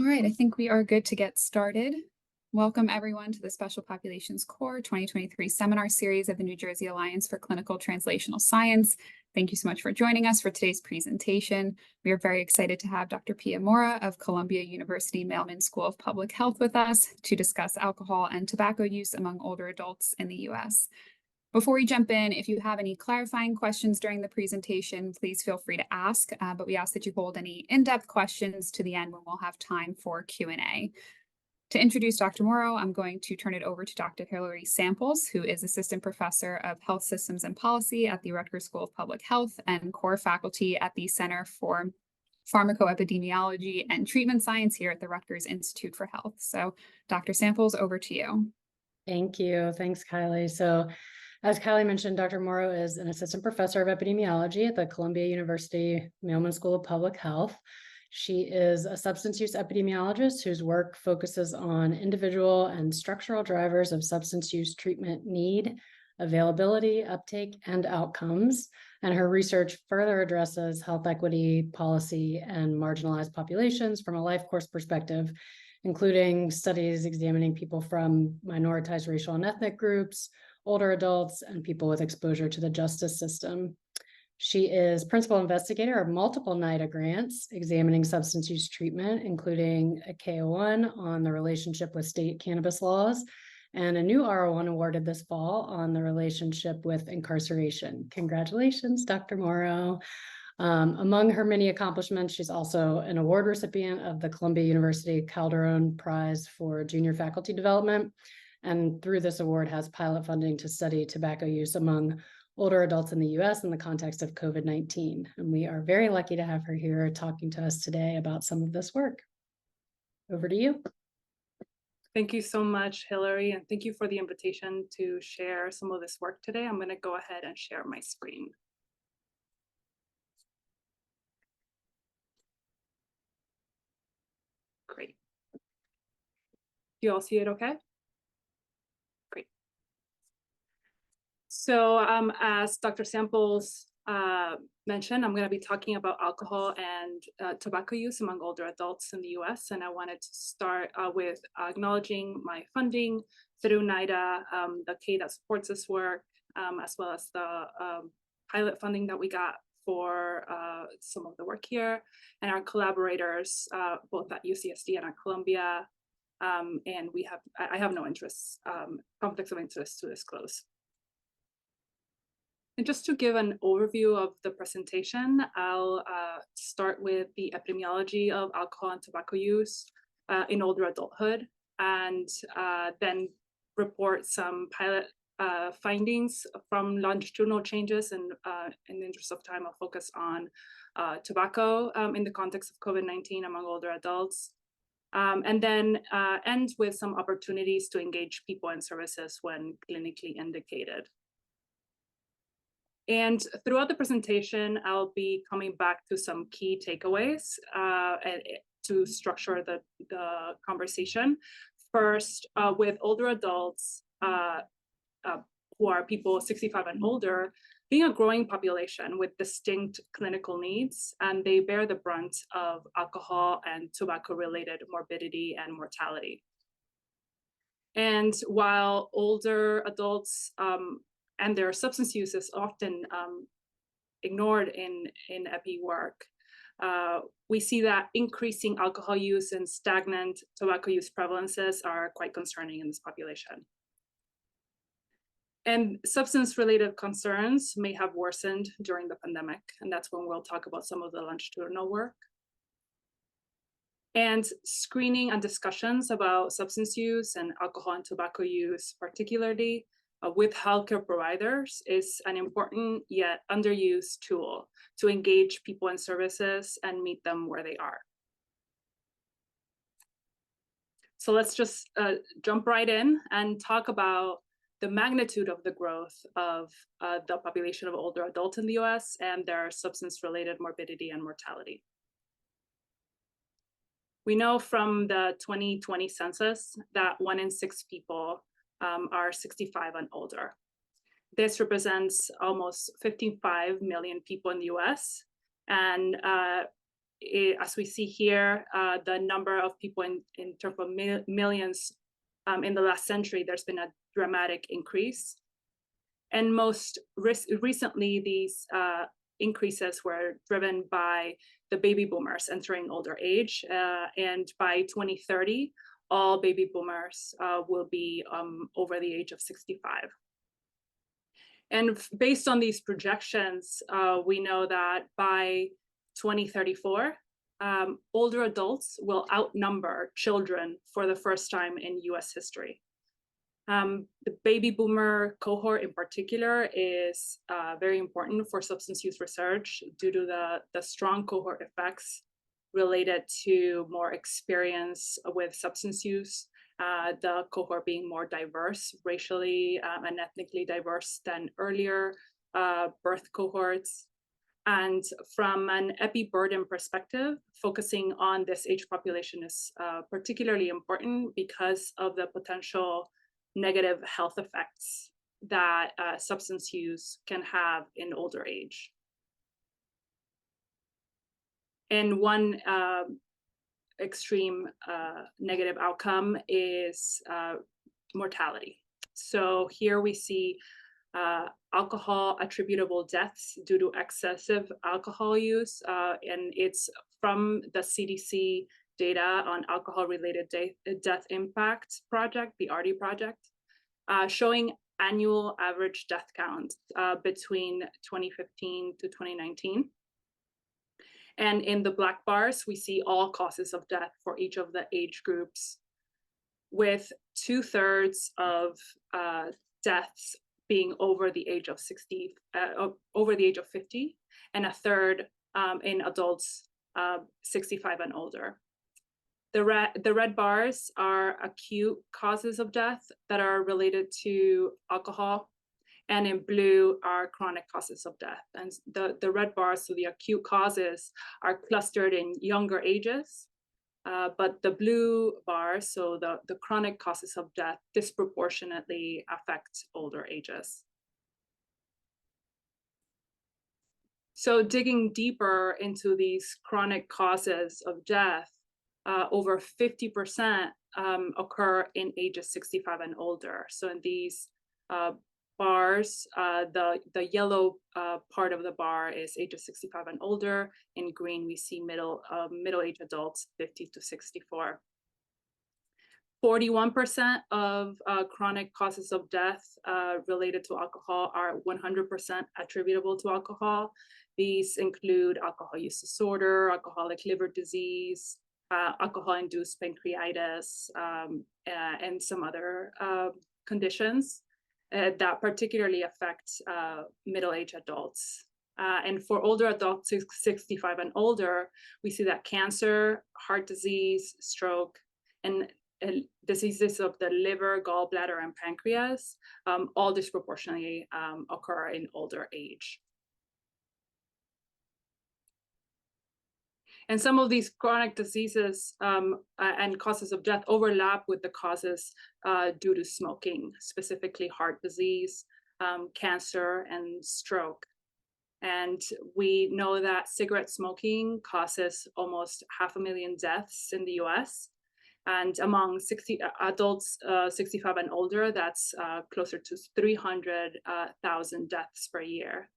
right, I think we are good to get started. Welcome everyone to the Special Populations Core 2023 seminar series of the New Jersey Alliance for Clinical Translational Science. Thank you so much for joining us for today's presentation. We are very excited to have Dr. Pia Mauro of Columbia University Mailman School of Public Health with us to discuss alcohol and tobacco use among older adults in the U.S. Before we jump in, if you have any clarifying questions during the presentation, please feel free to ask, but we ask that you hold any in-depth questions to the end when we'll have time for Q&A. To introduce Dr. Mauro, I'm going to turn it over to Dr. Hilary Samples, who is Assistant Professor of Health Systems and Policy at the Rutgers School of Public Health and core faculty at the Center for Pharmacoepidemiology and Treatment Science here at the Rutgers Institute for Health. So Dr. Samples, over to you. Thank you. Thanks, Kylie. So as Kylie mentioned, Dr. Mauro is an assistant professor of epidemiology at the Columbia University Mailman School of Public Health. She is a substance use epidemiologist whose work focuses on individual and structural drivers of substance use treatment need, availability, uptake, and outcomes. And her research further addresses health equity, policy, and marginalized populations from a life course perspective, including studies examining people from minoritized racial and ethnic groups, older adults, and people with exposure to the justice system. She is principal investigator of multiple NIDA grants examining substance use treatment, including a K01 on the relationship with state cannabis laws, and a new R01 awarded this fall on the relationship with incarceration. Congratulations, Dr. Mauro. Among her many accomplishments, she's also an award recipient of the Columbia University Calderon Prize for Junior Faculty Development, and through this award has pilot funding to study tobacco use among older adults in the U.S. in the context of COVID-19. And we are very lucky to have her here talking to us today about some of this work. Over to you. Thank you so much, Hilary, and thank you for the invitation to share some of this work today. I'm going to go ahead and share my screen. Great. You all see it okay? Great. So as Dr. Samples mentioned, I'm going to be talking about alcohol and tobacco use among older adults in the US. And I wanted to start with acknowledging my funding through NIDA, the K that supports this work, as well as the pilot funding that we got for some of the work here, and our collaborators, both at UCSD and at Columbia. And I have no interests, conflicts of interest to disclose. And just to give an overview of the presentation, I'll start with the epidemiology of alcohol and tobacco use in older adulthood, and then report some pilot findings from longitudinal changes. And in the interest of time, I'll focus on tobacco in the context of COVID-19 among older adults. And then end with some opportunities to engage people and services when clinically indicated. And throughout the presentation, I'll be coming back to some key takeaways to structure the conversation. First, with older adults who are people 65 and older, being a growing population with distinct clinical needs, and they bear the brunt of alcohol and tobacco-related morbidity and mortality. And while older adults and their substance use is often ignored in epi work, we see that increasing alcohol use and stagnant tobacco use prevalences are quite concerning in this population. And substance-related concerns may have worsened during the pandemic, and that's when we'll talk about some of the longitudinal work. And screening and discussions about substance use and alcohol and tobacco use, particularly with healthcare providers, is an important yet underused tool to engage people and services and meet them where they are. So let's just jump right in and talk about the magnitude of the growth of the population of older adults in the US and their substance-related morbidity and mortality. We know from the 2020 census that 1 in 6 people are 65 and older. This represents almost 55 million people in the US, and as we see here, the number of people in terms of millions in the last century, there's been a dramatic increase. And most recently, these increases were driven by the baby boomers entering older age. And by 2030, all baby boomers will be over the age of 65. And based on these projections, we know that by 2034, older adults will outnumber children for the first time in US history. The baby boomer cohort in particular is very important for substance use research due to the strong cohort effects related to more experience with substance use, the cohort being more diverse, racially and ethnically diverse than earlier birth cohorts. And from an epi-burden perspective, focusing on this age population is particularly important because of the potential negative health effects that substance use can have in older age. And one extreme negative outcome is mortality. So here we see alcohol attributable deaths due to excessive alcohol use, and it's from the CDC data on alcohol-related death impact project, the ARDI project, showing annual average death counts between 2015 to 2019. And in the black bars, we see all causes of death for each of the age groups, with 2/3 of deaths being over the age of 50, and 1/3 in adults 65 and older. The red bars are acute causes of death that are related to alcohol, and in blue are chronic causes of death. And the red bars, so the acute causes, are clustered in younger ages, but the blue bars, so the chronic causes of death, disproportionately affect older ages. So digging deeper into these chronic causes of death, over 50% occur in ages 65 and older. So in these bars, the yellow part of the bar is ages 65 and older. In green, we see middle-aged adults, 50 to 64. 41% of chronic causes of death related to alcohol are 100% attributable to alcohol. These include alcohol use disorder, alcoholic liver disease, alcohol-induced pancreatitis, and some other conditions that particularly affect middle-aged adults. And for older adults, 65 and older, we see that cancer, heart disease, stroke, and diseases of the liver, gallbladder, and pancreas all disproportionately occur in older age. And some of these chronic diseases and causes of death overlap with the causes due to smoking, specifically heart disease, cancer, and stroke. And we know that cigarette smoking causes almost 500,000 deaths in the US. And among adults 65 and older, that's closer to 300,000 deaths per year.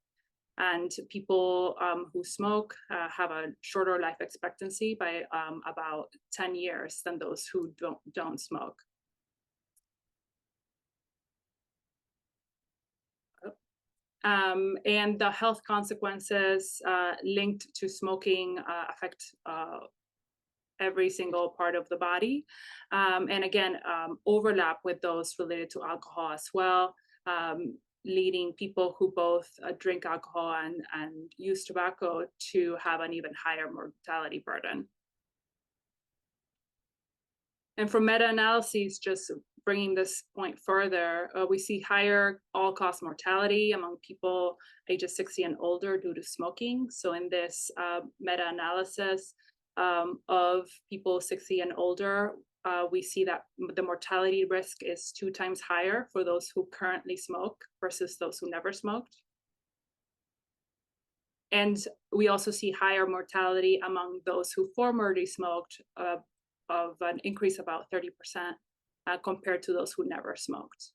And people who smoke have a shorter life expectancy by about 10 years than those who don't smoke. And the health consequences linked to smoking affect every single part of the body. And again, overlap with those related to alcohol as well, leading people who both drink alcohol and use tobacco to have an even higher mortality burden. And for meta-analyses, just bringing this point further, we see higher all-cause mortality among people ages 60 and older due to smoking. So in this meta-analysis of people 60 and older, we see that the mortality risk is 2 times higher for those who currently smoke versus those who never smoked. And we also see higher mortality among those who formerly smoked, of an increase about 30% compared to those who never smoked.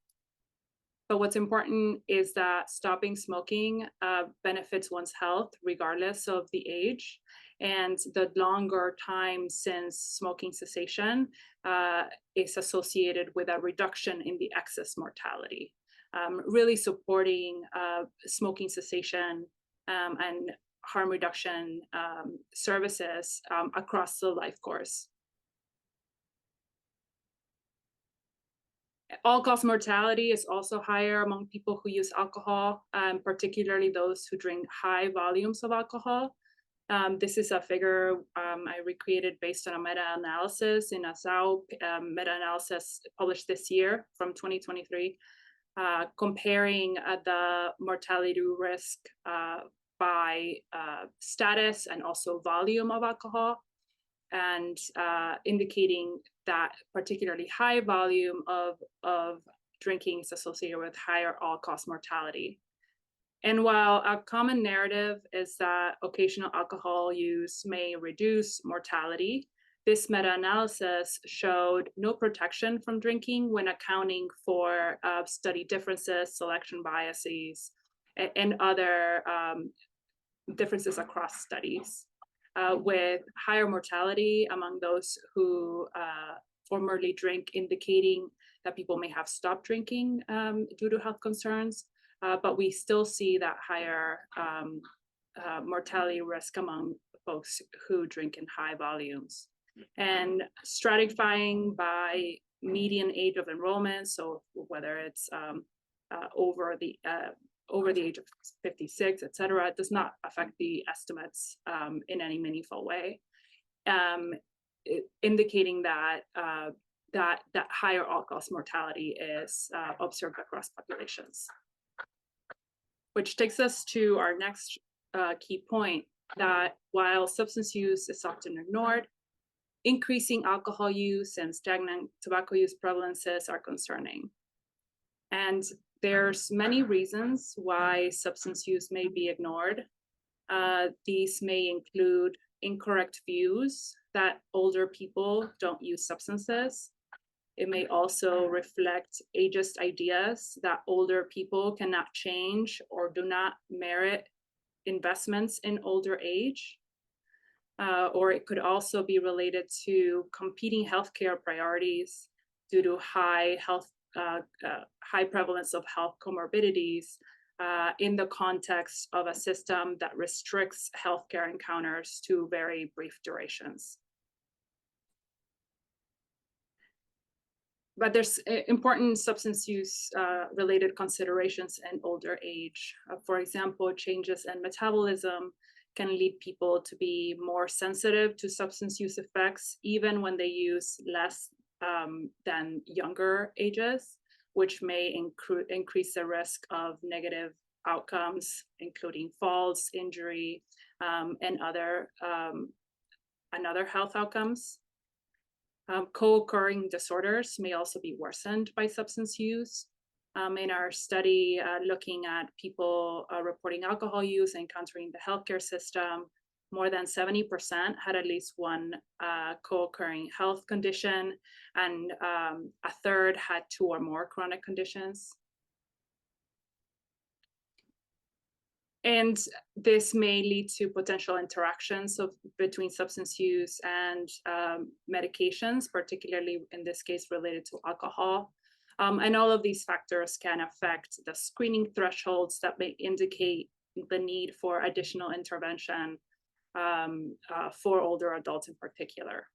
But what's important is that stopping smoking benefits one's health regardless of the age, and the longer time since smoking cessation is associated with a reduction in the excess mortality, really supporting smoking cessation and harm reduction services across the life course. All-cause mortality is also higher among people who use alcohol, particularly those who drink high volumes of alcohol. This is a figure I recreated based on a meta-analysis in a ZAO meta-analysis published this year from 2023, comparing the mortality risk by status and also volume of alcohol, and indicating that particularly high volume of drinking is associated with higher all-cause mortality. And while a common narrative is that occasional alcohol use may reduce mortality, this meta-analysis showed no protection from drinking when accounting for study differences, selection biases, and other differences across studies. With higher mortality among those who formerly drink, indicating that people may have stopped drinking due to health concerns, but we still see that higher mortality risk among folks who drink in high volumes. And stratifying by median age of enrollment, so whether it's over the age of 56, et cetera, it does not affect the estimates in any meaningful way, indicating that that higher all-cause mortality is observed across populations. Which takes us to our next key point, that while substance use is often ignored, increasing alcohol use and stagnant tobacco use prevalences are concerning. And there's many reasons why substance use may be ignored. These may include incorrect views that older people don't use substances. It may also reflect ageist ideas that older people cannot change or do not merit investments in older age. Or it could also be related to competing healthcare priorities due to high prevalence of health comorbidities in the context of a system that restricts healthcare encounters to very brief durations. But there's important substance use related considerations in older age. For example, changes in metabolism can lead people to be more sensitive to substance use effects, even when they use less than younger ages, which may increase the risk of negative outcomes, including falls, injury, and other health outcomes. Co-occurring disorders may also be worsened by substance use. In our study looking at people reporting alcohol use and encountering the healthcare system, more than 70% had at least one co-occurring health condition, and a third had 2 or more chronic conditions. And this may lead to potential interactions between substance use and medications, particularly in this case related to alcohol. And all of these factors can affect the screening thresholds that may indicate the need for additional intervention for older adults in particular.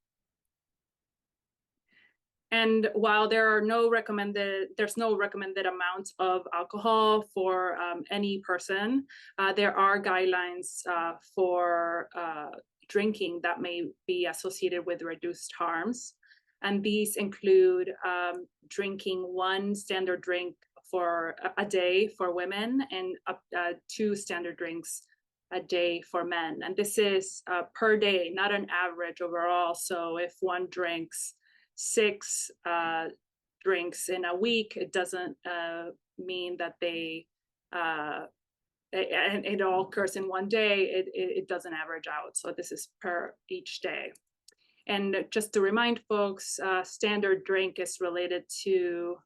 And while there's no recommended amount of alcohol for any person, there are guidelines for drinking that may be associated with reduced harms. And these include drinking 1 standard drink for a day for women and 2 standard drinks a day for men. And this is per day, not an average overall. So if one drinks 6 drinks in a week, it doesn't mean that they and it all occurs in one day, it doesn't average out. So this is per each day. And just to remind folks, standard drink is related to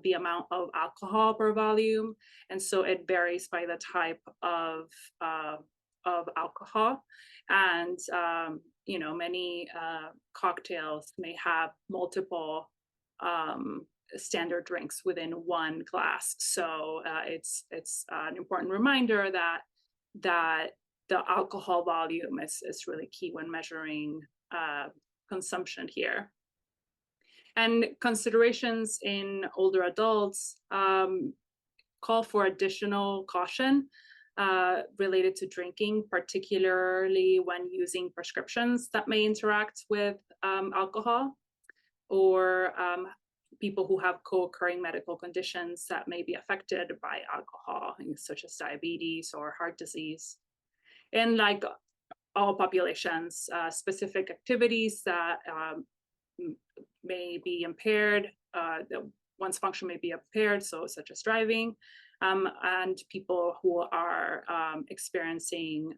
the amount of alcohol per volume, and so it varies by the type of alcohol. And many cocktails may have multiple standard drinks within one glass. So it's an important reminder that the alcohol volume is really key when measuring consumption here. And considerations in older adults call for additional caution related to drinking, particularly when using prescriptions that may interact with alcohol, or people who have co-occurring medical conditions that may be affected by alcohol, such as diabetes or heart disease. And like all populations, specific activities that may be impaired, one's function may be impaired, so such as driving, and people who are experiencing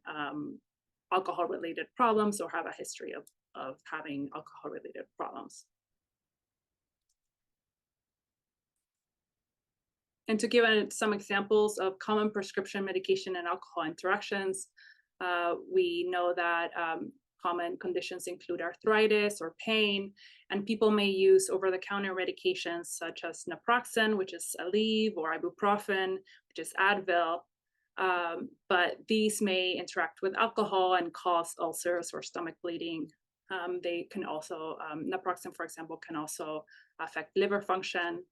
alcohol-related problems or have a history of having alcohol-related problems. And to give some examples of common prescription medication and alcohol interactions, we know that common conditions include arthritis or pain, and people may use over-the-counter medications such as naproxen, which is Aleve, or ibuprofen, which is Advil. But these may interact with alcohol and cause ulcers or stomach bleeding. They can also, naproxen, for example, can also affect liver function.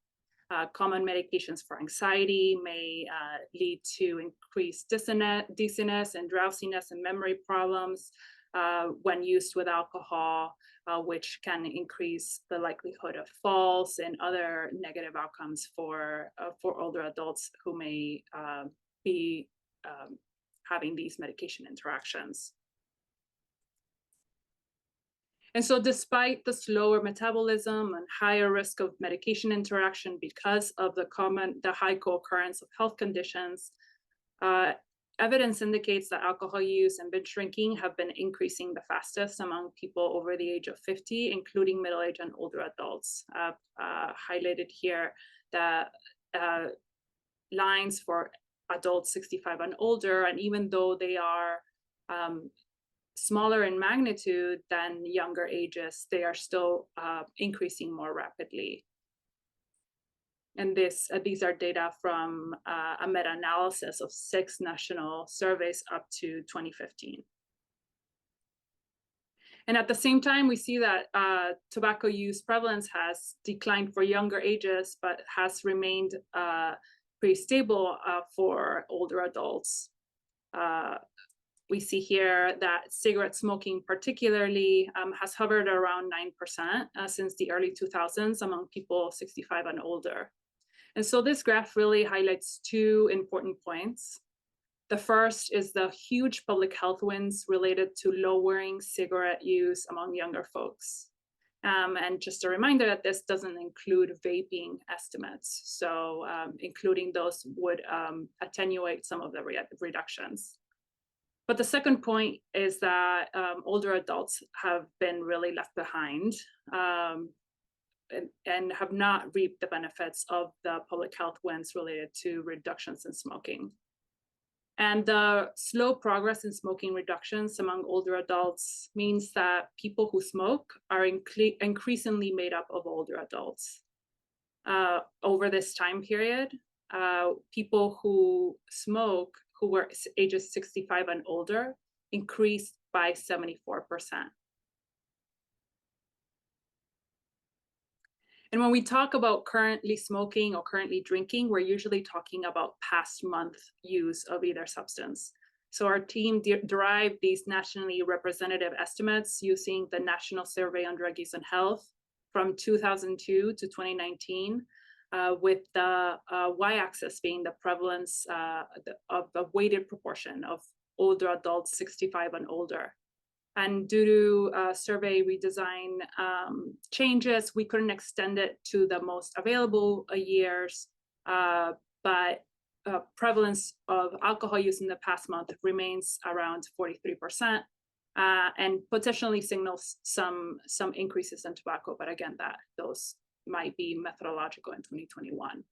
Common medications for anxiety may lead to increased dizziness and drowsiness and memory problems when used with alcohol, which can increase the likelihood of falls and other negative outcomes for older adults who may be having these medication interactions. And so despite the slower metabolism and higher risk of medication interaction because of the high co-occurrence of health conditions, evidence indicates that alcohol use and binge drinking have been increasing the fastest among people over the age of 50, including middle-aged and older adults. Highlighted here, the lines for adults 65 and older, and even though they are smaller in magnitude than younger ages, they are still increasing more rapidly. And these are data from a meta-analysis of 6 national surveys up to 2015. And at the same time, we see that tobacco use prevalence has declined for younger ages, but has remained pretty stable for older adults. We see here that cigarette smoking particularly has hovered around 9% since the early 2000s among people 65 and older. And so this graph really highlights 2 important points. The first is the huge public health wins related to lowering cigarette use among younger folks. And just a reminder that this doesn't include vaping estimates. So including those would attenuate some of the reductions. But the second point is that older adults have been really left behind and have not reaped the benefits of the public health wins related to reductions in smoking. And the slow progress in smoking reductions among older adults means that people who smoke are increasingly made up of older adults. Over this time period, people who smoke who were ages 65 and older increased by 74%. And when we talk about currently smoking or currently drinking, we're usually talking about past month use of either substance. So our team derived these nationally representative estimates using the National Survey on Drug Use and Health from 2002 to 2019. With the y-axis being the prevalence of the weighted proportion of older adults 65 and older. And due to survey redesign changes, we couldn't extend it to the most available years, but prevalence of alcohol use in the past month remains around 43%, and potentially signals some increases in tobacco. But again, those might be methodological in 2021.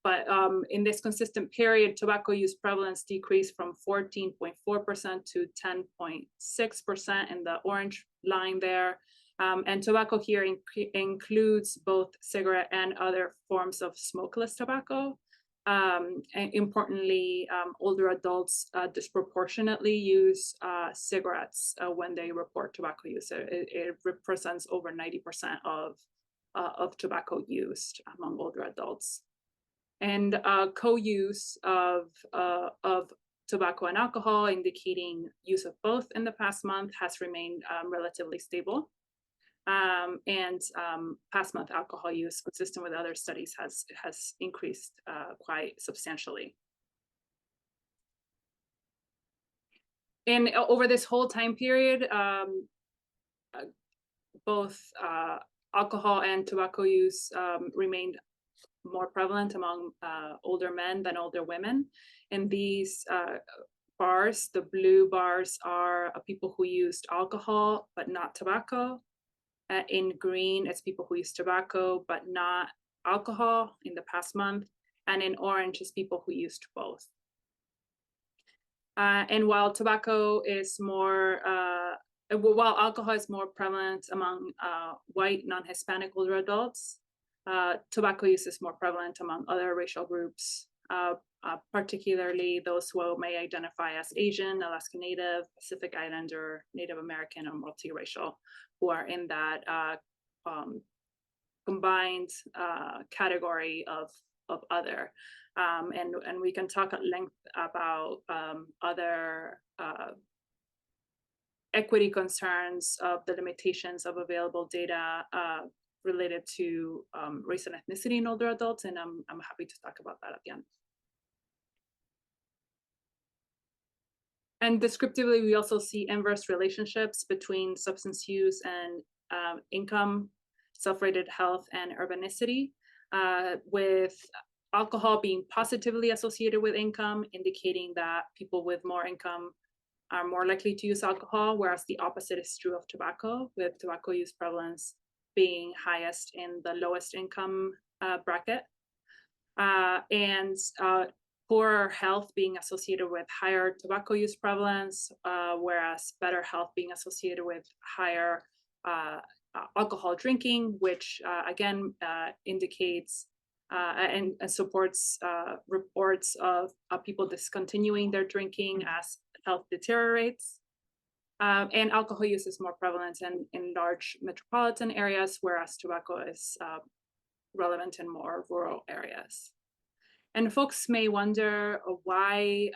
But in this consistent period, tobacco use prevalence decreased from 14.4% to 10.6% in the orange line there. And tobacco here includes both cigarette and other forms of smokeless tobacco. And importantly, older adults disproportionately use cigarettes when they report tobacco use. It represents over 90% of tobacco used among older adults. And co-use of tobacco and alcohol, indicating use of both in the past month, has remained relatively stable. And past month alcohol use, consistent with other studies, has increased quite substantially. And over this whole time period, both alcohol and tobacco use remained more prevalent among older men than older women. And these bars, the blue bars, are people who used alcohol but not tobacco. In green, it's people who use tobacco but not alcohol in the past month. And in orange is people who used both. And while tobacco is more, while alcohol is more prevalent among white, non-Hispanic older adults, tobacco use is more prevalent among other racial groups, particularly those who may identify as Asian, Alaska Native, Pacific Islander, Native American, or multiracial, who are in that combined category of other. And we can talk at length about other equity concerns of the limitations of available data related to race and ethnicity in older adults, and I'm happy to talk about that at the end. And descriptively, we also see inverse relationships between substance use and income, self-rated health, and urbanicity, with alcohol being positively associated with income, indicating that people with more income are more likely to use alcohol, whereas the opposite is true of tobacco, with tobacco use prevalence being highest in the lowest income bracket. And poorer health being associated with higher tobacco use prevalence, whereas better health being associated with higher alcohol drinking, which again indicates and supports reports of people discontinuing their drinking as health deteriorates. And alcohol use is more prevalent in large metropolitan areas, whereas tobacco is relevant in more rural areas. And folks may wonder why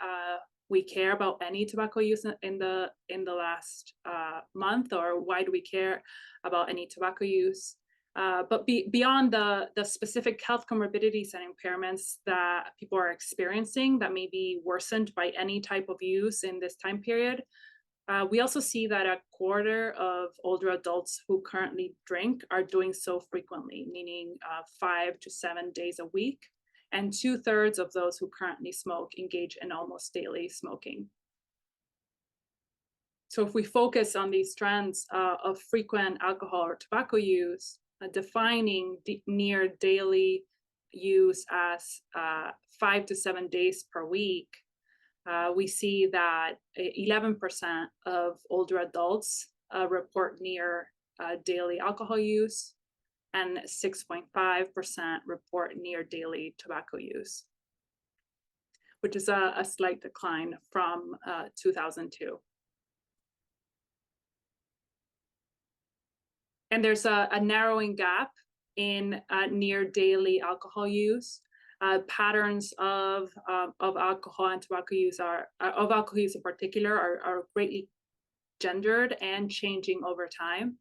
we care about any tobacco use in the last month, or why do we care about any tobacco use? But beyond the specific health comorbidities and impairments that people are experiencing that may be worsened by any type of use in this time period, we also see that a quarter of older adults who currently drink are doing so frequently, meaning 5 to 7 days a week. And 2/3 of those who currently smoke engage in almost daily smoking. So if we focus on these trends of frequent alcohol or tobacco use, defining near daily use as 5 to 7 days per week, we see that 11% of older adults report near daily alcohol use, and 6.5% report near daily tobacco use, which is a slight decline from 2002. And there's a narrowing gap in near daily alcohol use. Patterns of alcohol and tobacco use of alcohol use in particular are greatly gendered and changing over time.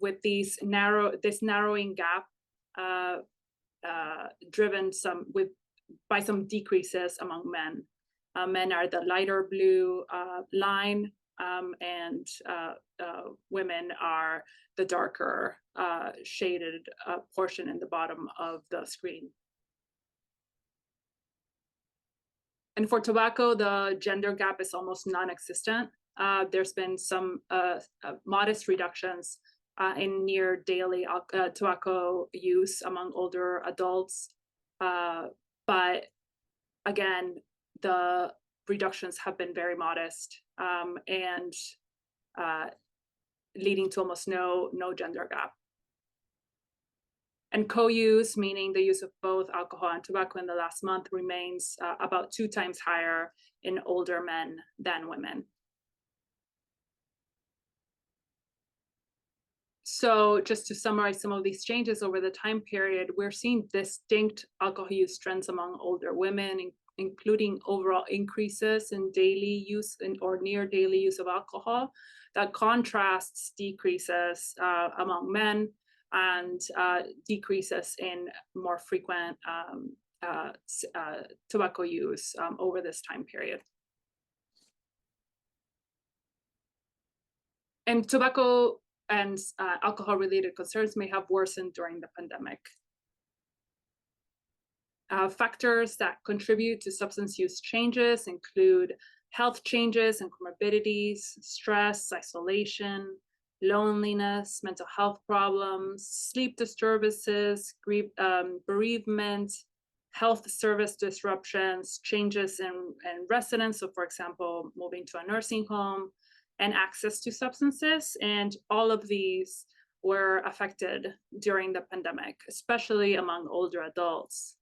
With this narrowing gap driven by some decreases among men. Men are the lighter blue line, and women are the darker shaded portion in the bottom of the screen. And for tobacco, the gender gap is almost non-existent. There's been some modest reductions in near daily tobacco use among older adults. But again, the reductions have been very modest and leading to almost no gender gap. And co-use, meaning the use of both alcohol and tobacco in the last month, remains about 2 times higher in older men than women. So just to summarize some of these changes over the time period, we're seeing distinct alcohol use trends among older women, including overall increases in daily use or near daily use of alcohol. That contrasts decreases among men and decreases in more frequent tobacco use over this time period. And tobacco and alcohol-related concerns may have worsened during the pandemic. Factors that contribute to substance use changes include health changes and comorbidities, stress, isolation, loneliness, mental health problems, sleep disturbances, bereavement, health service disruptions, changes in residence, so for example, moving to a nursing home, and access to substances. And all of these were affected during the pandemic, especially among older adults.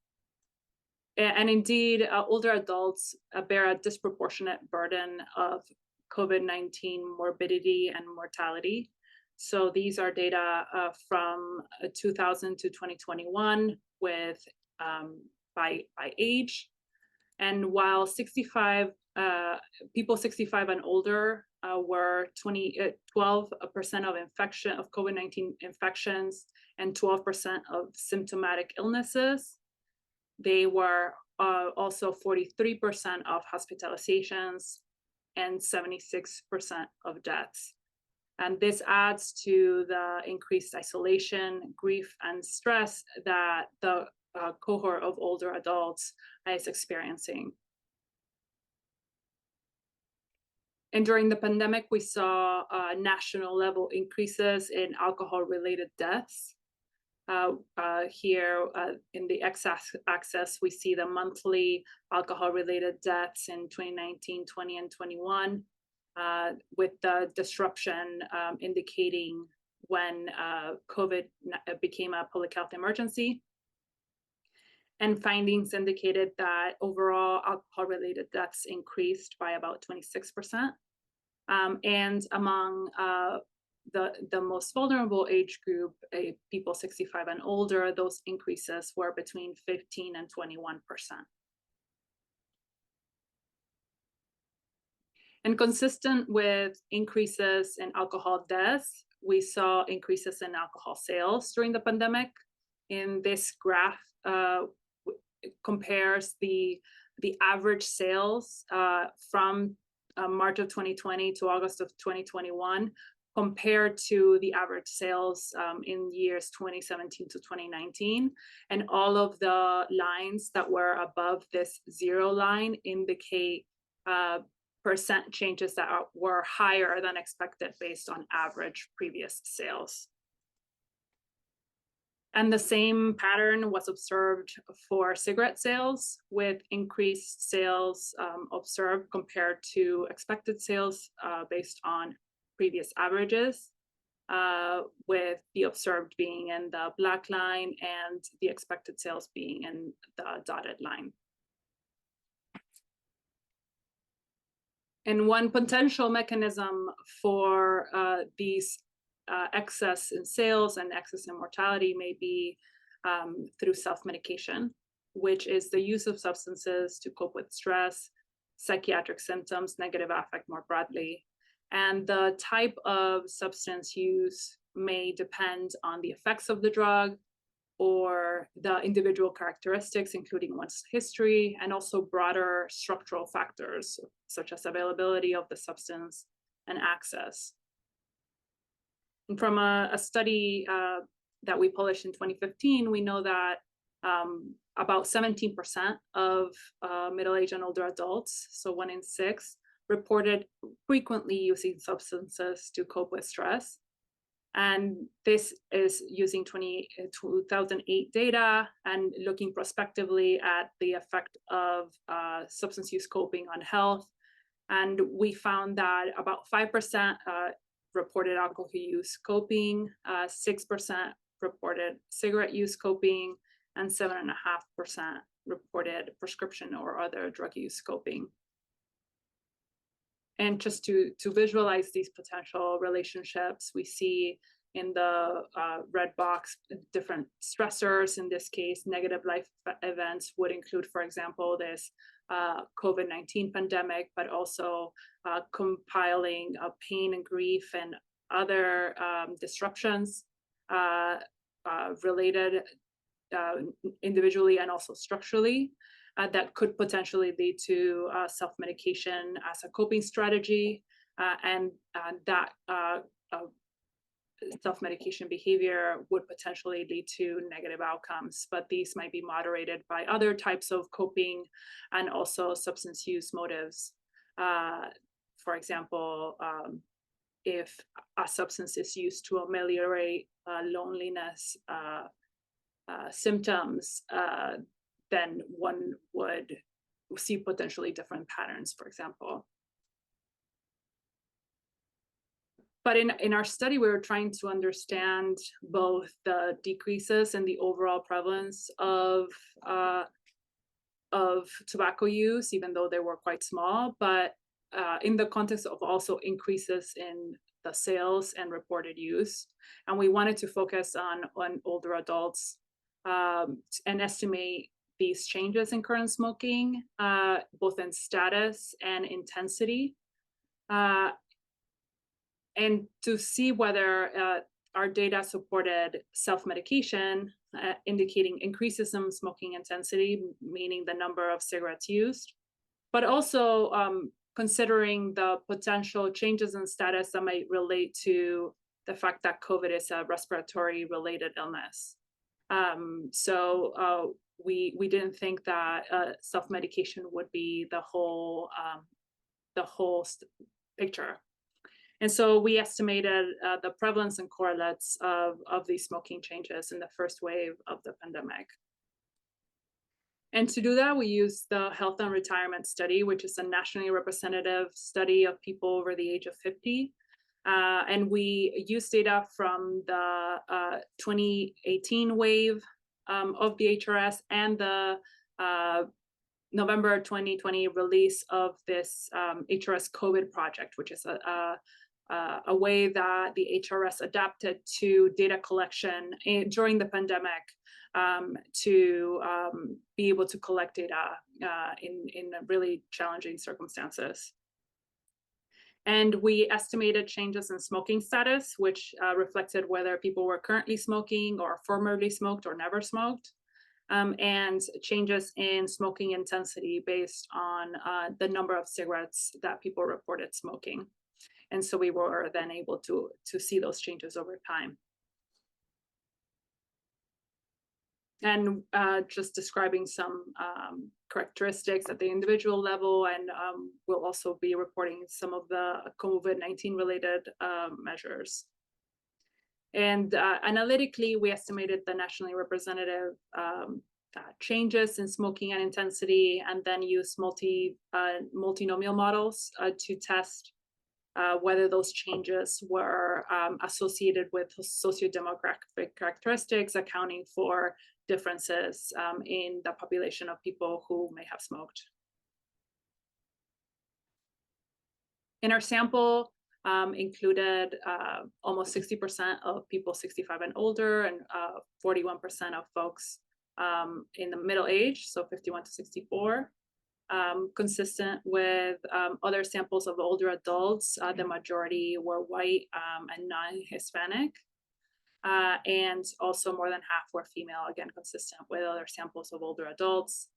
And indeed, older adults bear a disproportionate burden of COVID-19 morbidity and mortality. So these are data from 2000 to 2021 with by age. And while 65 people 65 and older were 12% of COVID-19 infections and 12% of symptomatic illnesses, they were also 43% of hospitalizations and 76% of deaths. And this adds to the increased isolation, grief, and stress that the cohort of older adults is experiencing. And during the pandemic, we saw national level increases in alcohol-related deaths. Here in the x-axis, we see the monthly alcohol-related deaths in 2019, 20, and 21, with the disruption indicating when COVID became a public health emergency. And findings indicated that overall alcohol-related deaths increased by about 26%. And among the most vulnerable age group, people 65 and older, those increases were between 15 and 21%. And consistent with increases in alcohol deaths, we saw increases in alcohol sales during the pandemic. In this graph, compares the average sales from March of 2020 to August of 2021 compared to the average sales in years 2017 to 2019. And all of the lines that were above this 0 line indicate percent changes that were higher than expected based on average previous sales. And the same pattern was observed for cigarette sales, with increased sales observed compared to expected sales based on previous averages, with the observed being in the black line and the expected sales being in the dotted line. And one potential mechanism for these excess in sales and excess in mortality may be through self-medication, which is the use of substances to cope with stress, psychiatric symptoms, negative affect more broadly. And the type of substance use may depend on the effects of the drug or the individual characteristics, including one's history, and also broader structural factors, such as availability of the substance and access. And from a study that we published in 2015, we know that About 17% of middle-aged and older adults, so 1 in 6, reported frequently using substances to cope with stress. And this is using 2008 data and looking prospectively at the effect of substance use coping on health. And we found that about 5% reported alcohol use coping, 6% reported cigarette use coping, and 7.5% reported prescription or other drug use coping. And just to visualize these potential relationships, we see in the red box different stressors. In this case, negative life events would include, for example, this COVID-19 pandemic, but also compiling pain and grief and other disruptions related individually and also structurally. That could potentially lead to self-medication as a coping strategy, and that self-medication behavior would potentially lead to negative outcomes, but these might be moderated by other types of coping and also substance use motives. For example, if a substance is used to ameliorate loneliness symptoms, then one would see potentially different patterns, for example. But in our study, we were trying to understand both the decreases in the overall prevalence of tobacco use, even though they were quite small, but in the context of also increases in the sales and reported use. And we wanted to focus on older adults and estimate these changes in current smoking, both in status and intensity, and to see whether our data supported self-medication, indicating increases in smoking intensity, meaning the number of cigarettes used, but also considering the potential changes in status that might relate to the fact that COVID is a respiratory-related illness. So we didn't think that self-medication would be the whole picture. And so we estimated the prevalence and correlates of these smoking changes in the first wave of the pandemic. And to do that, we used the Health and Retirement Study, which is a nationally representative study of people over the age of 50. And we used data from the 2018 wave of the HRS and the November 2020 release of this HRS COVID project, which is a way that the HRS adapted to data collection during the pandemic to be able to collect data in really challenging circumstances. And we estimated changes in smoking status, which reflected whether people were currently smoking or formerly smoked or never smoked, and changes in smoking intensity based on the number of cigarettes that people reported smoking. And so we were then able to see those changes over time. And just describing some characteristics at the individual level, and we'll also be reporting some of the COVID-19 related measures. And analytically, we estimated the nationally representative changes in smoking and intensity, and then use multinomial models to test whether those changes were associated with sociodemographic characteristics, accounting for differences in the population of people who may have smoked. In our sample included almost 60% of people 65 and older, and 41% of folks in the middle age, so 51 to 64. Consistent with other samples of older adults, the majority were white and non-Hispanic, and also more than half were female, again, consistent with other samples of older adults.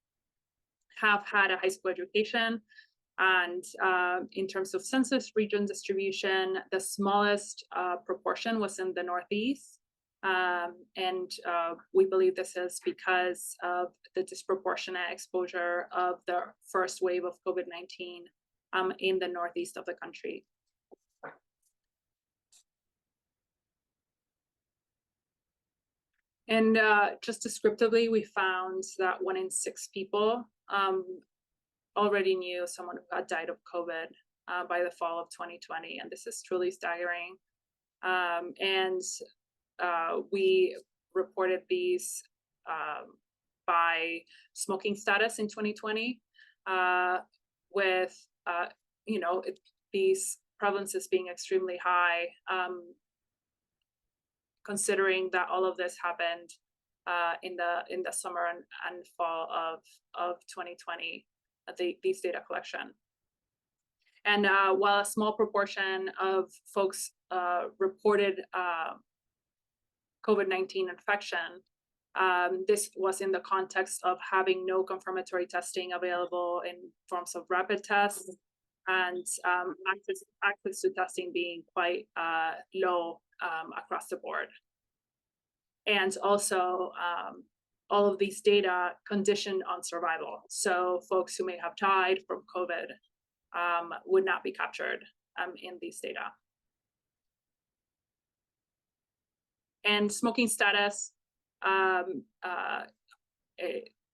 Half had a high school education, and in terms of census region distribution, the smallest proportion was in the Northeast, We believe this is because of the disproportionate exposure of the first wave of COVID-19 in the northeast of the country. And just descriptively, we found that 1 in 6 people already knew someone who had died of COVID by the fall of 2020, and this is truly staggering. We reported these by smoking status in 2020, with these prevalences being extremely high, considering that all of this happened in the summer and fall of 2020, these data collection. And while a small proportion of folks reported COVID-19 infection, this was in the context of having no confirmatory testing available in forms of rapid tests, and access to testing being quite low across the board. And also, all of these data conditioned on survival. So folks who may have died from COVID would not be captured in these data. And smoking status,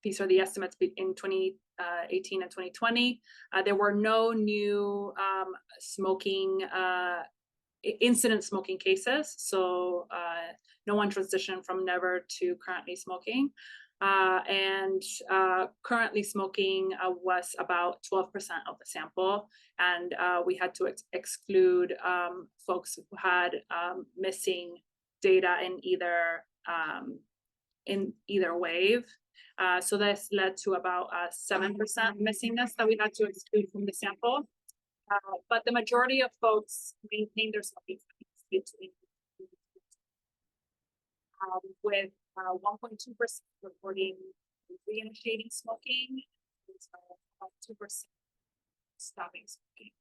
these are the estimates in 2018 and 2020. There were no new incident smoking cases, so no one transitioned from never to currently smoking. Currently smoking was about 12% of the sample, and we had to exclude folks who had missing data in either wave. So this led to about 7% missingness that we had to exclude from the sample. But the majority of folks maintained their smoking between with 1.2% reporting reinitiating smoking, and about 2% stopping smoking.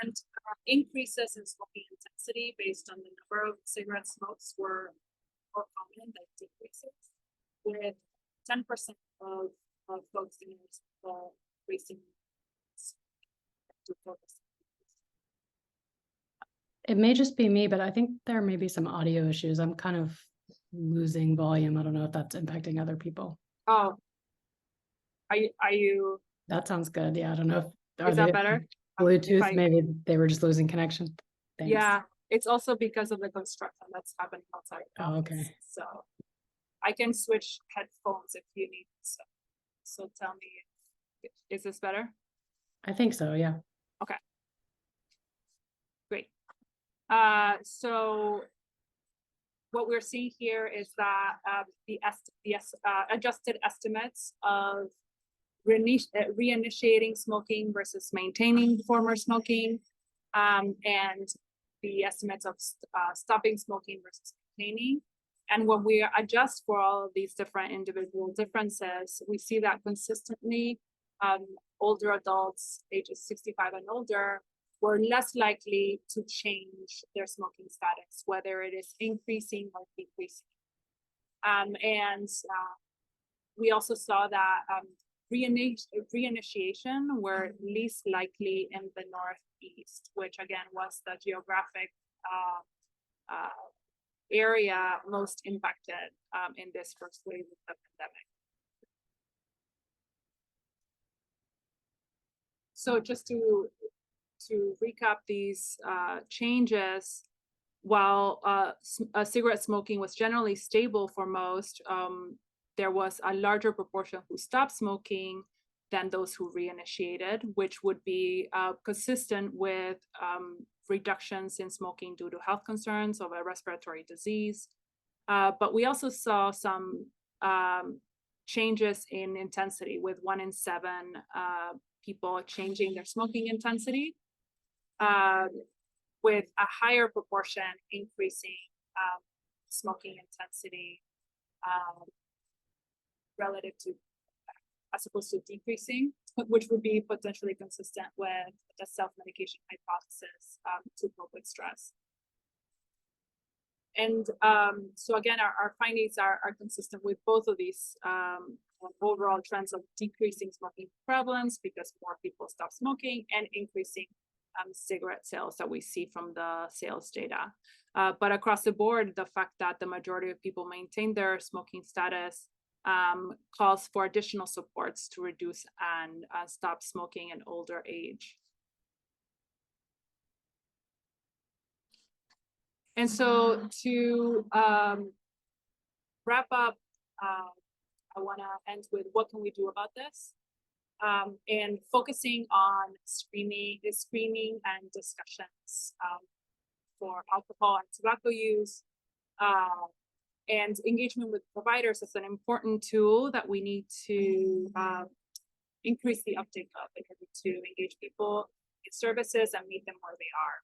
And increases in smoking intensity based on the number of cigarette smokes were more common than decreases, with 10% of folks in the sample increasing to 4%. It may just be me, but I think there may be some audio issues. I'm kind of losing volume. I don't know if that's impacting other people. Oh, are you? That sounds good. Yeah, I don't know if Is that better? Bluetooth, maybe they were just losing connection. Thanks. Yeah, it's also because of the construction that's happening outside. Oh, okay. So I can switch headphones if you need. So tell me, is this better? I think so. Yeah. Okay. Great. So what we're seeing here is that the adjusted estimates of reinitiating smoking versus maintaining former smoking, and the estimates of stopping smoking versus maintaining. And when we adjust for all of these different individual differences, we see that consistently older adults ages 65 and older were less likely to change their smoking status, whether it is increasing or decreasing. We also saw that reinitiation were least likely in the Northeast, which again was the geographic area most impacted in this first wave of the pandemic. So just to recap these changes, while cigarette smoking was generally stable for most, there was a larger proportion who stopped smoking than those who reinitiated, which would be consistent with reductions in smoking due to health concerns of a respiratory disease. But we also saw some changes in intensity, with 1 in 7 people changing their smoking intensity, with a higher proportion increasing relative to as opposed to decreasing, which would be potentially consistent with the self-medication hypothesis to cope with stress. And so again, our findings are consistent with both of these overall trends of decreasing smoking prevalence because more people stop smoking, and increasing cigarette sales that we see from the sales data. But across the board, the fact that the majority of people maintain their smoking status calls for additional supports to reduce and stop smoking in older age. And so to wrap up, I want to end with what can we do about this? And focusing on screening and discussions for alcohol and tobacco use, and engagement with providers is an important tool that we need to increase the uptake of in order to engage people in services and meet them where they are.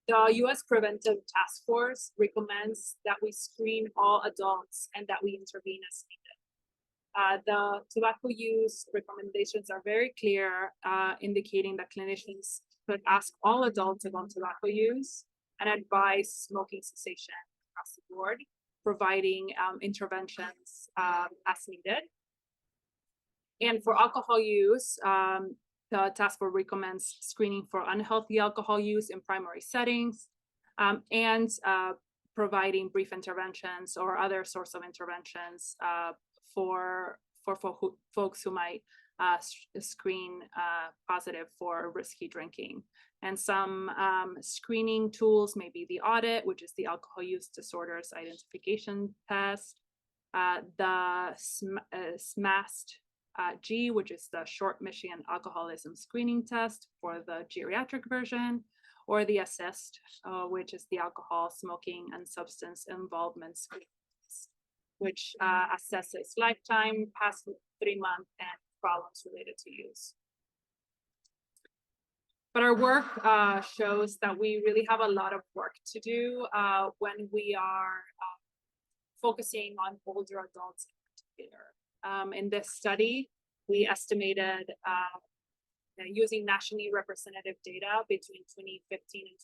The U.S. Preventive Task Force recommends that we screen all adults and that we intervene as needed. The tobacco use recommendations are very clear, indicating that clinicians should ask all adults about tobacco use and advise smoking cessation across the board, providing interventions as needed. And for alcohol use, the task force recommends screening for unhealthy alcohol use in primary settings, and providing brief interventions or other sorts of interventions for folks who might screen positive for risky drinking. And some screening tools may be the audit, which is the alcohol use disorders identification test, the SMAST G, which is the Short Michigan Alcoholism Screening Test for the geriatric version, or the ASSIST, which is the Alcohol, Smoking, and Substance Involvement Screening Test, which assesses lifetime, past 3 months, and problems related to use. But our work shows that we really have a lot of work to do when we are focusing on older adults in particular. In this study, we estimated using nationally representative data between 2015 and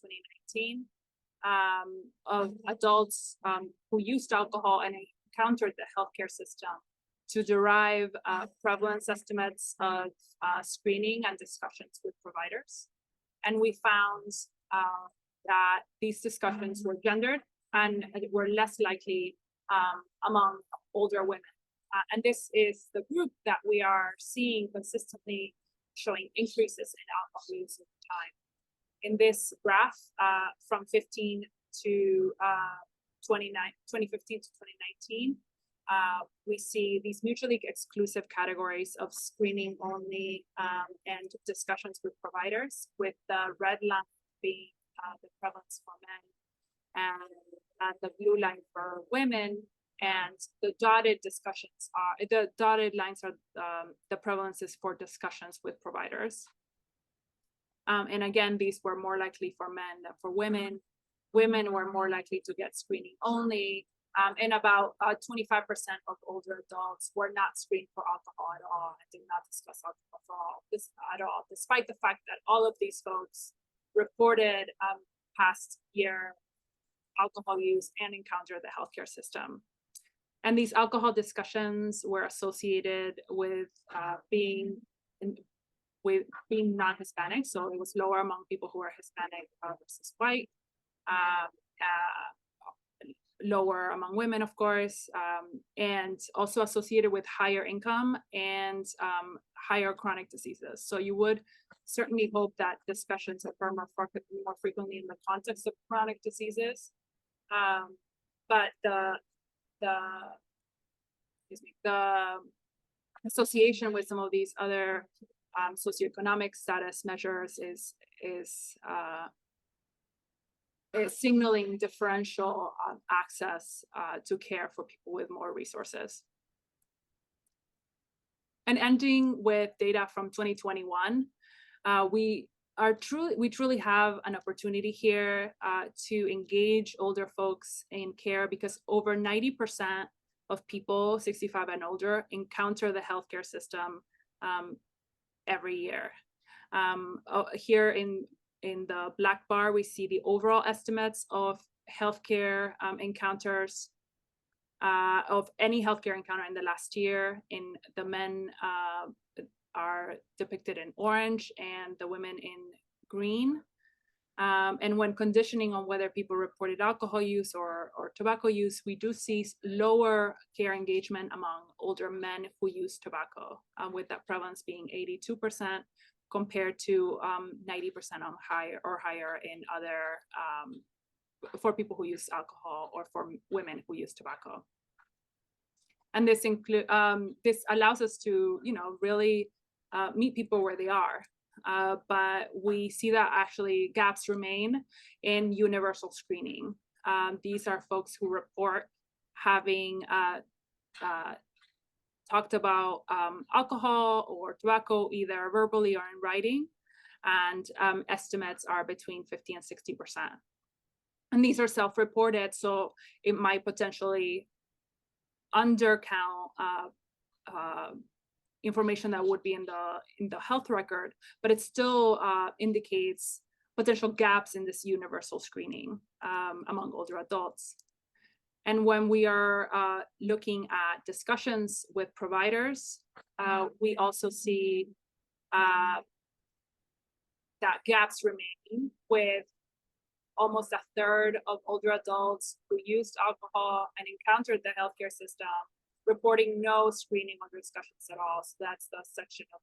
2019 of adults who used alcohol and encountered the healthcare system to derive prevalence estimates of screening and discussions with providers. And we found that these discussions were gendered and were less likely among older women. And this is the group that we are seeing consistently showing increases in alcohol use over time. In this graph, from 2015 to 2019, we see these mutually exclusive categories of screening only and discussions with providers, with the red line being the prevalence for men and the blue line for women. And the dotted lines are the prevalences for discussions with providers. And again, these were more likely for men than for women. Women were more likely to get screening only. And about 25% of older adults were not screened for alcohol at all and did not discuss alcohol at all, despite the fact that all of these folks reported past year alcohol use and encountered the healthcare system. And these alcohol discussions were associated with being non-Hispanic, so it was lower among people who are Hispanic versus white, lower among women, of course, and also associated with higher income and higher chronic diseases. So you would certainly hope that discussions occur more frequently in the context of chronic diseases, but the association with some of these other socioeconomic status measures is signaling differential access to care for people with more resources. And ending with data from 2021, we truly have an opportunity here to engage older folks in care, because over 90% of people 65 and older encounter the healthcare system every year. Here in the black bar, we see the overall estimates of healthcare encounters, of any healthcare encounter in the last year. In the men are depicted in orange and the women in green. And when conditioning on whether people reported alcohol use or tobacco use, we do see lower care engagement among older men who use tobacco, with that prevalence being 82% compared to 90% on higher in other, for people who use alcohol or for women who use tobacco. And this allows us to, really meet people where they are. But we see that actually gaps remain in universal screening. These are folks who report having talked about alcohol or tobacco either verbally or in writing, and estimates are between 50 and 60%. And these are self-reported, so it might potentially undercount information that would be in the health record, but it still indicates potential gaps in this universal screening among older adults. And when we are looking at discussions with providers, we also see that gaps remain, with almost a third of older adults who used alcohol and encountered the healthcare system reporting no screening or discussions at all. So that's the section of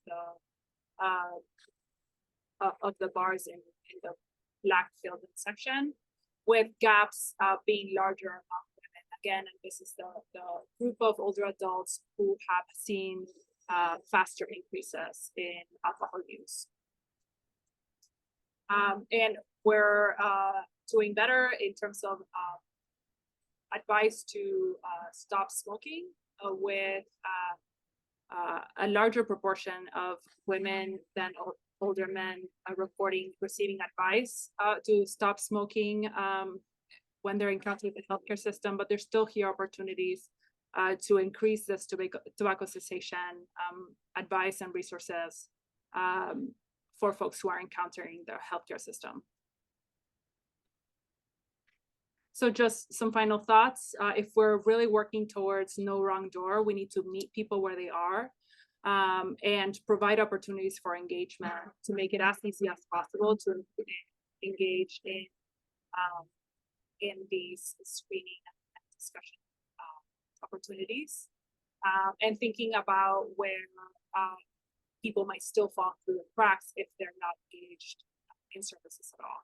the bars in the black filled in section, with gaps being larger among women. Again, and this is the group of older adults who have seen faster increases in alcohol use. And we're doing better in terms of advice to stop smoking, with a larger proportion of women than older men receiving advice to stop smoking when they're encountering the healthcare system. But there's still here opportunities to increase this tobacco cessation advice and resources for folks who are encountering the healthcare system. So just some final thoughts. If we're really working towards no wrong door, we need to meet people where they are, and provide opportunities for engagement to make it as easy as possible to engage in these screening and discussion opportunities, and thinking about where people might still fall through the cracks if they're not engaged in services at all.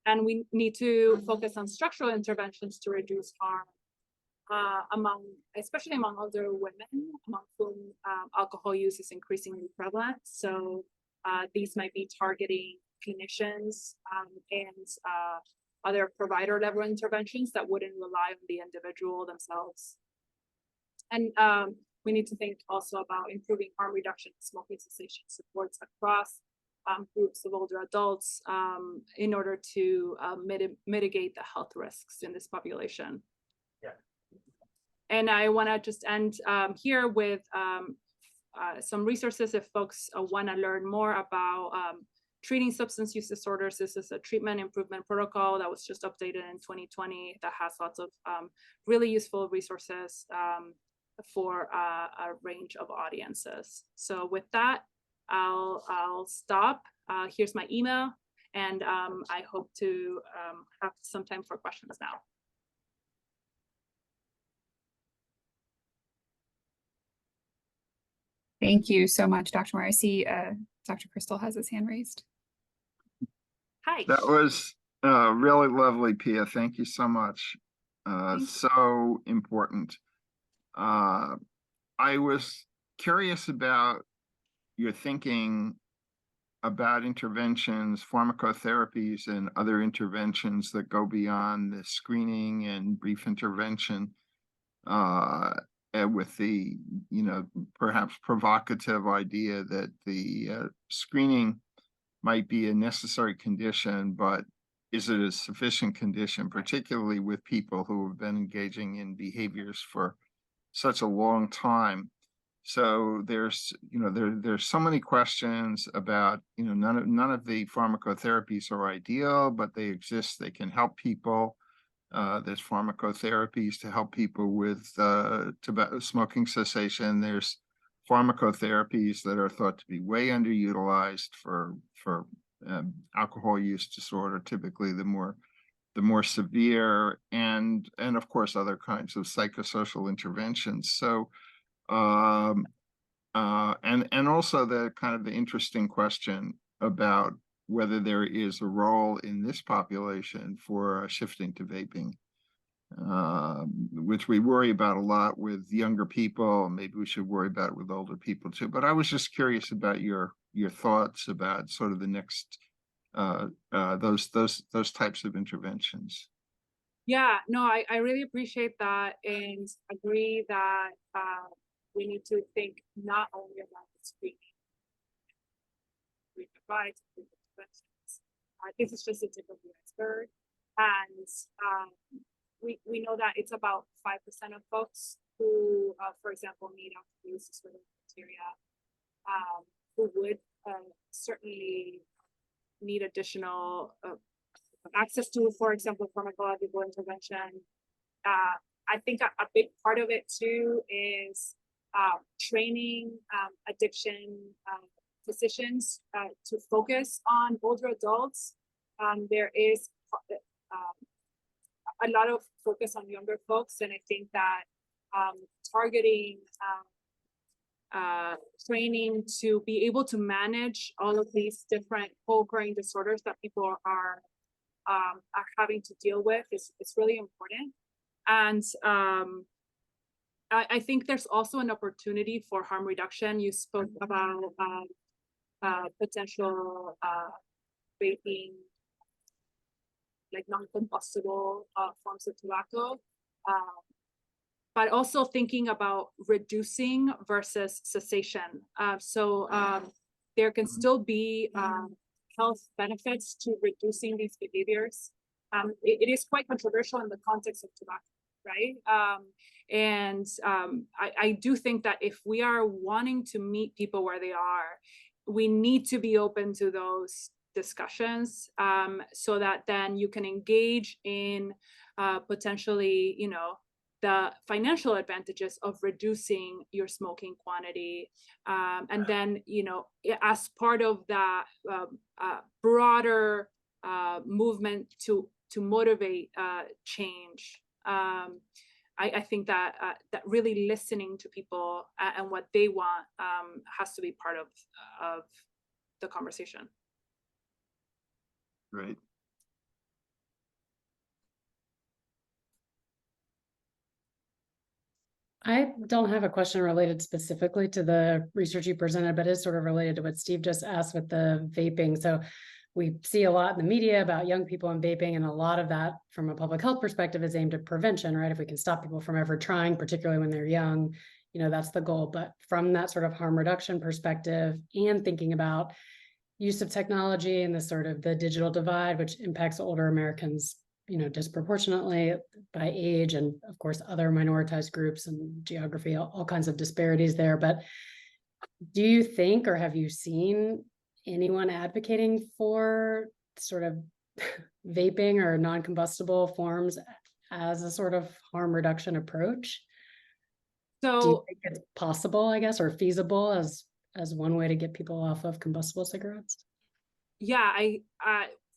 And we need to focus on structural interventions to reduce harm especially among older women, among whom alcohol use is increasingly prevalent. So these might be targeting clinicians and other provider level interventions that wouldn't rely on the individual themselves. And we need to think also about improving harm reduction and smoking cessation supports across groups of older adults in order to mitigate the health risks in this population. Yeah. And I want to just end here with some resources if folks want to learn more about treating substance use disorders. This is a treatment improvement protocol that was just updated in 2020 that has lots of really useful resources for a range of audiences. So with that, I'll stop. Here's my email, and I hope to have some time for questions now. Thank you so much, Dr. Mauro. I see Dr. Crystal has his hand raised. Hi. That was really lovely, Pia. Thank you so much. So important. I was curious about your thinking about interventions, pharmacotherapies, and other interventions that go beyond the screening and brief intervention, with the, perhaps provocative idea that the screening might be a necessary condition, but is it a sufficient condition, particularly with people who have been engaging in behaviors for such a long time? So there's, there's so many questions about, none of the pharmacotherapies are ideal, but they exist. They can help people. There's pharmacotherapies to help people with tobacco smoking cessation. There's pharmacotherapies that are thought to be way underutilized for alcohol use disorder, typically the more severe, and of course other kinds of psychosocial interventions. So and also the kind of the interesting question about whether there is a role in this population for shifting to vaping, which we worry about a lot with younger people. Maybe we should worry about it with older people too. But I was just curious about your thoughts about sort of the next those types of interventions. Yeah, no, I really appreciate that and agree that we need to think not only about the screening, advice, interventions. This is just a tip of the iceberg, and we know that it's about 5% of folks who, for example, need alcohol use disorder criteria, who would certainly need additional access to, for example, pharmacological intervention. I think a big part of it too is training addiction physicians to focus on older adults. There is a lot of focus on younger folks, and I think that targeting training to be able to manage all of these different co-occurring disorders that people are having to deal with is really important. And I think there's also an opportunity for harm reduction. You spoke about potential vaping, like non-combustible forms of tobacco, but also thinking about reducing versus cessation. So there can still be health benefits to reducing these behaviors. It is quite controversial in the context of tobacco, right? I do think that if we are wanting to meet people where they are, we need to be open to those discussions, so that then you can engage in potentially, the financial advantages of reducing your smoking quantity, and then, as part of that broader movement to motivate change. I think that that really listening to people and what they want has to be part of the conversation. Right. I don't have a question related specifically to the research you presented, but it's sort of related to what Steve just asked with the vaping. So we see a lot in the media about young people and vaping, and a lot of that from a public health perspective is aimed at prevention, right? If we can stop people from ever trying, particularly when they're young, that's the goal. But from that sort of harm reduction perspective and thinking about use of technology and the sort of the digital divide, which impacts older Americans, disproportionately by age, and of course, other minoritized groups and geography, all kinds of disparities there. But do you think, or have you seen anyone advocating for sort of vaping or non-combustible forms as a sort of harm reduction approach? So do you think it's possible, I guess, or feasible as one way to get people off of combustible cigarettes? Yeah,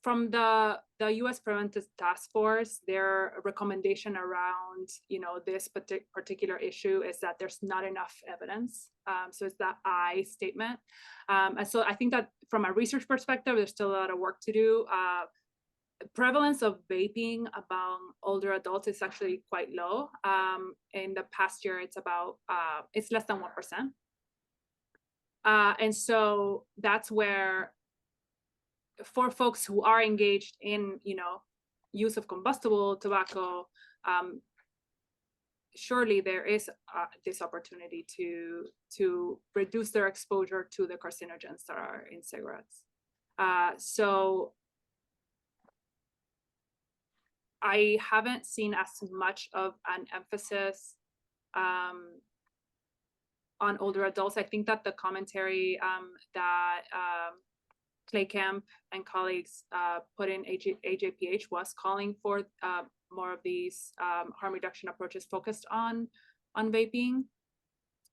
from the U.S. Preventive Task Force, their recommendation around this particular issue is that there's not enough evidence. So it's that I statement, and so I think that from a research perspective, there's still a lot of work to do. Prevalence of vaping among older adults is actually quite low. In the past year, it's less than 1%, and so that's where, for folks who are engaged in, use of combustible tobacco, surely there is this opportunity to reduce their exposure to the carcinogens that are in cigarettes. So I haven't seen as much of an emphasis on older adults. I think that the commentary that Clay Kemp and colleagues put in AJPH was calling for more of these harm reduction approaches focused on vaping.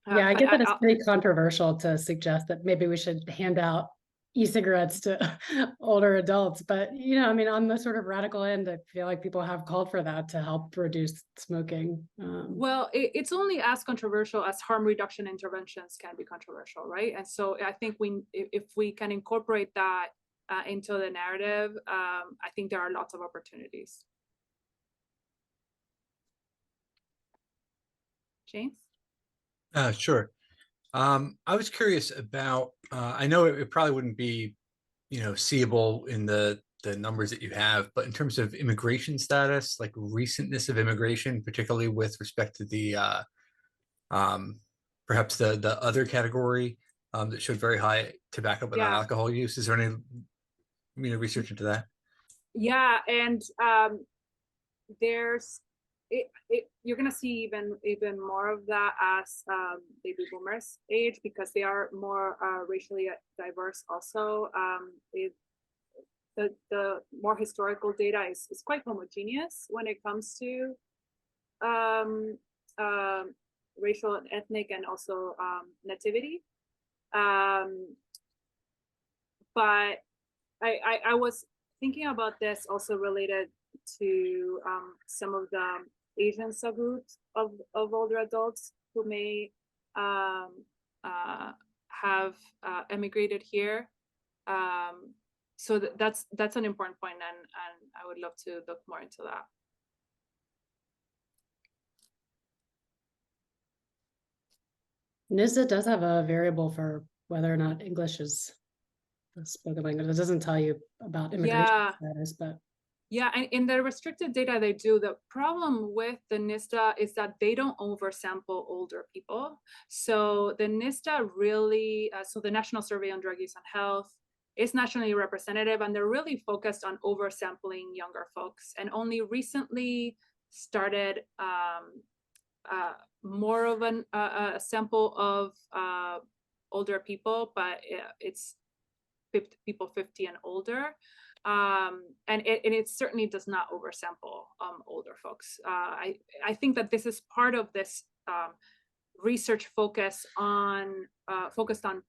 Yeah, I But get that it's pretty controversial to suggest that maybe we should hand out e-cigarettes to older adults, but I mean, on the sort of radical end, I feel like people have called for that to help reduce smoking. Well, it's only as controversial as harm reduction interventions can be controversial, right? And so I think if we can incorporate that into the narrative, I think there are lots of opportunities. James? Sure. I was curious about, I know it probably wouldn't be, seeable in the numbers that you have, but in terms of immigration status, like recentness of immigration, particularly with respect to the perhaps the other category that showed very high tobacco but not alcohol use. Is there any research into that? Yeah, and there's you're gonna see even more of that as baby boomers age, because they are more racially diverse also. The more historical data is quite homogeneous when it comes to racial and ethnic and also nativity. But I was thinking about this also related to some of the Asian subgroups of older adults who may have emigrated here. So that's an important point, and I would love to look more into that. NISDA does have a variable for whether or not English is a spoken language. It doesn't tell you about immigration status, but yeah, and in the restricted data they do. The problem with the NISDA is that they don't oversample older people. So the NISDA really, so the National Survey on Drug Use and Health, is nationally representative, and they're really focused on oversampling younger folks, and only recently started more of a sample of older people, but it's people 50 and older. And it certainly does not oversample older folks. I think that this is part of this research focused on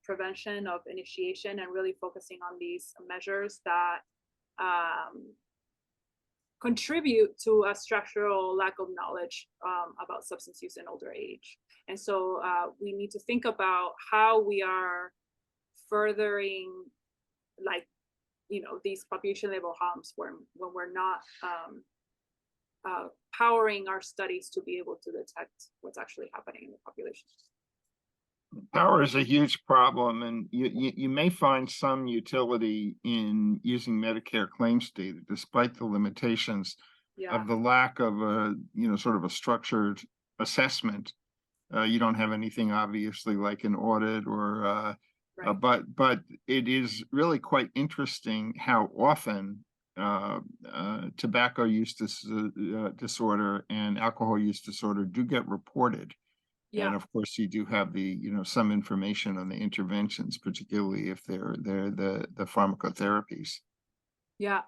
prevention of initiation, and really focusing on these measures that contribute to a structural lack of knowledge about substance use in older age. And so we need to think about how we are furthering, like, these population level harms when we're not powering our studies to be able to detect what's actually happening in the population. Power is a huge problem, and you may find some utility in using Medicare claims data, despite the limitations of the lack of a sort of a structured assessment. You don't have anything obviously like an audit or but it is really quite interesting how often tobacco use disorder and alcohol use disorder do get reported. And of course, you do have the some information on the interventions, particularly if they're the pharmacotherapies. Yeah,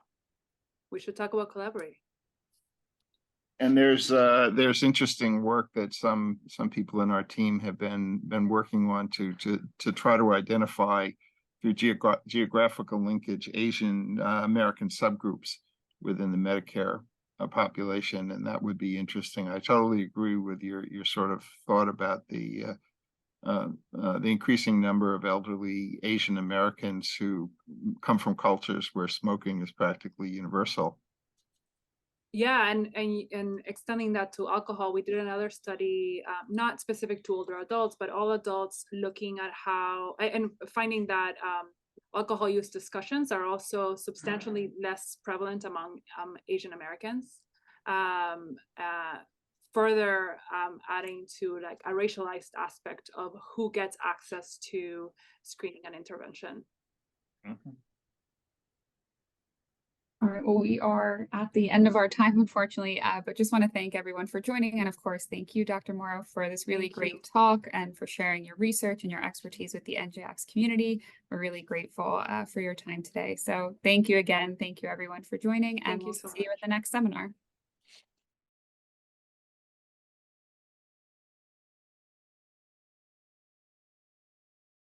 we should talk about collaborating. And there's interesting work that some people in our team have been working on to try to identify through geographical linkage Asian American subgroups within the Medicare population, and that would be interesting. I totally agree with your sort of thought about the increasing number of elderly Asian Americans who come from cultures where smoking is practically universal. Yeah, and extending that to alcohol, we did another study, not specific to older adults, but all adults, looking at how and finding that alcohol use discussions are also substantially less prevalent among Asian Americans. Further adding to like a racialized aspect of who gets access to screening and intervention. All right, well, we are at the end of our time, unfortunately, but just want to thank everyone for joining. And of course, thank you, Dr. Mauro, for this really Thank you. great talk and for sharing your research and your expertise with the NJAX community. We're really grateful for your time today. So thank you again. Thank you, everyone, for joining, and Thank you we'll so see you much. at the next seminar.